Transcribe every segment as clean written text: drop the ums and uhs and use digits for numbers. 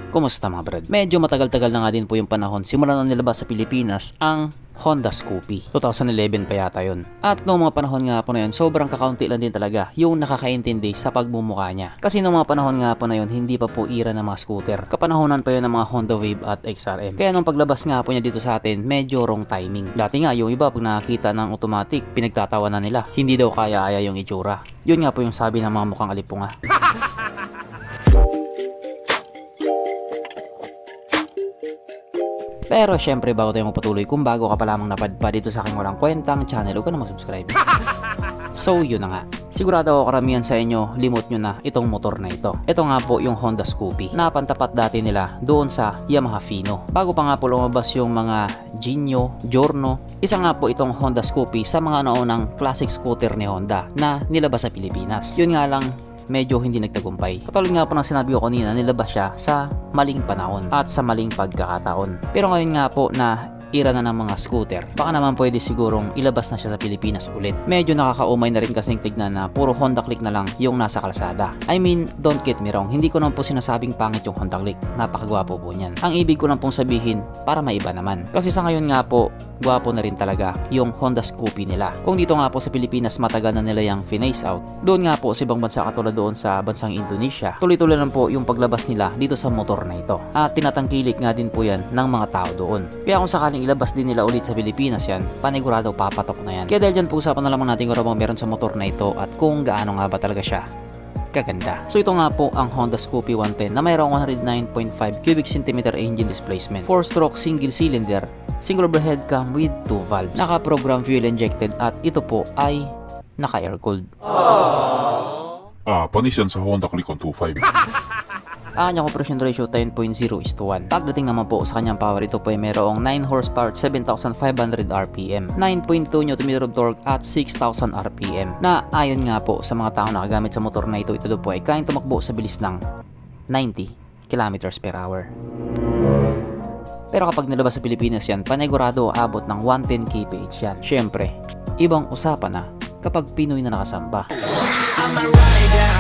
Kumusta mga brad? Medyo matagal-tagal na nga din po yung panahon simula na nilabas sa Pilipinas ang Honda Scoopy. 2011 pa yata yun. At noong mga panahon nga po na yun, sobrang kakaunti lang din talaga yung nakakaintindi sa pagmumukha niya. Kasi noong mga panahon nga po na yun, hindi pa po era ng mga scooter. Kapanahonan pa yun ng mga Honda Wave at XRM. Kaya nung paglabas nga po niya dito sa atin, medyo wrong timing. Dati nga yung iba pag nakakita ng automatic, pinagtatawanan nila. Hindi daw kaya-aya yung itsura. Yun nga po yung sabi ng mga mukhang alipunga. Pero syempre bago tayo magpatuloy, kung bago ka pa lamang napadpad dito sa aking walang kwentang channel, huwag ka na mag-subscribe. So yun na nga, sigurado ako karamihan sa inyo limot nyo na itong motor na ito. Ito nga po yung Honda Scoopy na pantapat dati nila doon sa Yamaha Fino. Bago pa nga po lumabas yung mga Genio, Giorno, isa nga po itong Honda Scoopy sa mga naunang classic scooter ni Honda na nilabas sa Pilipinas. Yun nga lang, medyo hindi nagtagumpay. Katulad nga po ng sinabi ko kanina, nilabas siya sa maling panahon at sa maling pagkakataon. Pero ngayon nga po na era na ng mga scooter, baka naman pwede sigurong ilabas na siya sa Pilipinas ulit. Medyo nakakaumay na rin kasing tignan na puro Honda Click na lang yung nasa kalsada. I mean, don't get me wrong, hindi ko naman po sinasabing pangit yung Honda Click. Napakagwapo po niyan. Ang ibig ko lang pong sabihin, para maiba naman. Kasi sa ngayon nga po, gwapo na rin talaga yung Honda Scoopy nila. Kung dito nga po sa Pilipinas matagal na nila yung finesse out, doon nga po sa ibang bansa katulad doon sa bansang Indonesia, tuloy-tuloy lang po yung paglabas nila dito sa motor na ito. At tinatangkilik nga din po yan ng mga tao doon. Kaya kung sakaling ilabas din nila ulit sa Pilipinas yan, panigurado papatok na yan. Kaya dahil dyan po usapan na lamang natin kung ano bang meron sa motor na ito at kung gaano nga ba talaga siya kaganda. So ito nga po ang Honda Scoopy 110 na mayroong 109.5 cubic centimeter engine displacement, 4-stroke single cylinder, single overhead cam with 2 valves, naka-program fuel injected at ito po ay naka-air cooled. Panis yan sa Honda Click on 2.5. Ang kanyang compression ratio 10.0:1. Pagdating naman po sa kanyang power, ito po ay mayroong 9 horsepower at 7,500 RPM, 9.2 Nm of torque at 6,000 RPM, na ayon nga po sa mga tao nakagamit sa motor na ito daw po ay kayang tumakbo sa bilis ng 90 km/h. Pero kapag nilabas sa Pilipinas yan, panigurado abot ng 110 kph yan. Syempre, ibang usapan na kapag Pinoy na nakasamba. I'm a rider,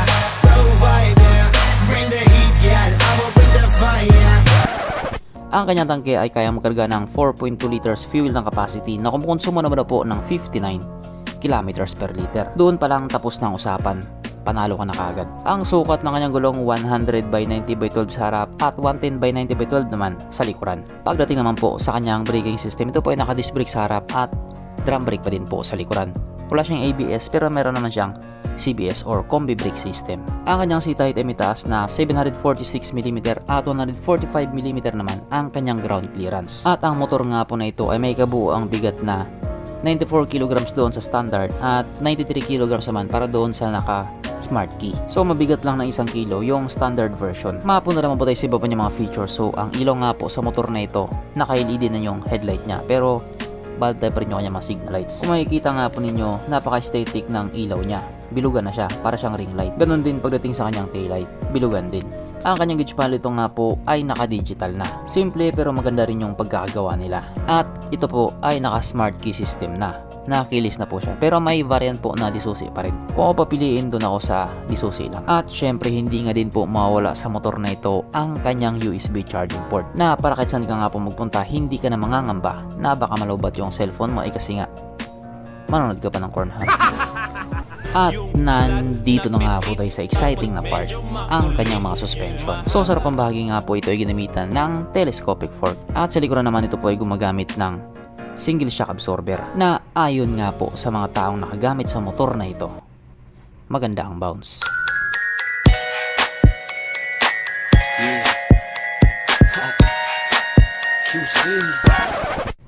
provider, bring the heat, girl, I will bring the fire. Ang kanyang tangke ay kaya magkarga ng 4.2 liters fuel ng capacity na kumukonsumo naman po ng 59 kilometers per liter. Doon pa lang tapos ng usapan, panalo ka na kagad. Ang sukat ng kanyang gulong 100 by 90 by 12 sa harap at 110 by 90 by 12 naman sa likuran. Pagdating naman po sa kanyang braking system, ito po ay naka-disc brake sa harap at drum brake pa din po sa likuran. Wala siyang ABS pero meron naman siyang CBS or combi brake system. Ang kanyang seat height ay mitaas na 746mm at 145mm naman ang kanyang ground clearance. At ang motor nga po na ito ay may kabuuang bigat na 94 kg doon sa standard at 93 kg naman para doon sa naka Smart Key. So mabigat lang ng 1 kilo yung standard version. Mapunta naman po tayo sa iba pa niya mga features. So ang ilaw nga po sa motor na ito, naka-LED na yung headlight niya pero bald type pa rin yung kanyang mga signal lights. Kung makikita nga po ninyo, napaka-aesthetic ng ilaw niya. Bilugan na siya, para siyang ring light. Ganon din pagdating sa kanyang taillight, bilugan din. Ang kanyang gauge panel ito nga po ay naka-digital na. Simple pero maganda rin yung pagkakagawa nila. At ito po ay naka-smart key system na. Nakakilis na po siya. Pero may variant po na disusi pa rin. Kung ako papiliin, doon ako sa disusi lang. At syempre hindi nga din po mawawala sa motor na ito ang kanyang USB charging port. Na para kahit saan ka nga po magpunta, hindi ka na mangangamba na baka malawbat yung cellphone mo kasi nga manonood ka pa ng Cornhub. At nandito na nga po tayo sa exciting na part, ang kanyang mga suspension. So sa harapang bahagi nga po ito ay ginamitan ng telescopic fork. At sa likuran naman ito po ay gumagamit ng single shock absorber na ayon nga po sa mga taong nakagamit sa motor na ito, maganda ang bounce.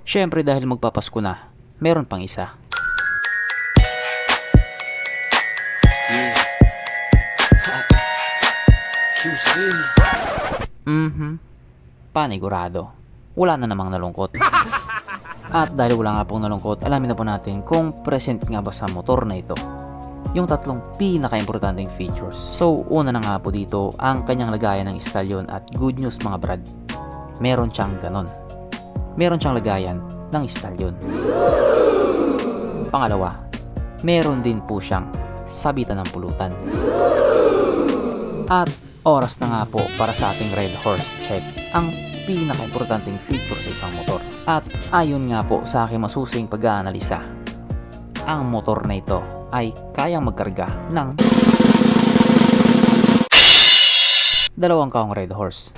Syempre dahil magpapasko na, meron pang isa. Panigurado, wala na namang nalungkot. At dahil wala nga pong nalungkot, alamin na po natin kung present nga ba sa motor na ito yung tatlong pinaka-importanting features. So una na nga po dito ang kanyang lagayan ng istalyon at good news mga brad, meron siyang ganon. Meron siyang lagayan ng istalyon. Pangalawa, meron din po siyang sabitan ng pulutan. At Oras na nga po para sa ating Red Horse check, ang pinaka-importanting feature sa isang motor. At ayon nga po sa aking masusing pag-aanalisa, ang motor na ito ay kayang magkarga ng 2 kaong Red Horse.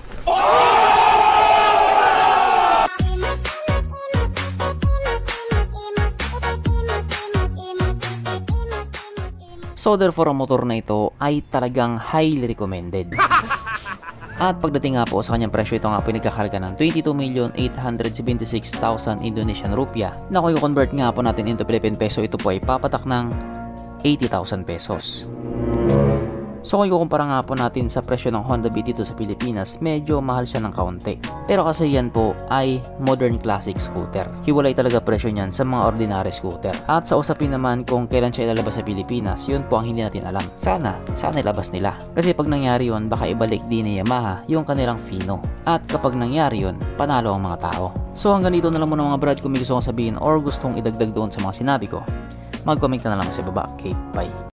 So therefore ang motor na ito ay talagang highly recommended. At pagdating nga po sa kanyang presyo, ito nga po nagkakarga ng 22,876,000 Indonesian rupiah. Na kung i-convert nga po natin into Philippine peso, ito po ay papatak ng 80,000 pesos. So kung ikukumpara nga po natin sa presyo ng Honda Beat dito sa Pilipinas, medyo mahal siya ng kaunti. Pero kasi yan po ay modern classic scooter. Hiwalay talaga presyo niyan sa mga ordinary scooter. At sa usapin naman kung kailan siya ilalabas sa Pilipinas, yun po ang hindi natin alam. Sana ilabas nila. Kasi pag nangyari yun, baka ibalik din ni Yamaha yung kanilang Fino. At kapag nangyari yun, panalo ang mga tao. So hanggang dito na lang muna mga brad, kung may gusto kong sabihin or gustong idagdag doon sa mga sinabi ko, mag-comment ka na lang sa baba. Okay, bye.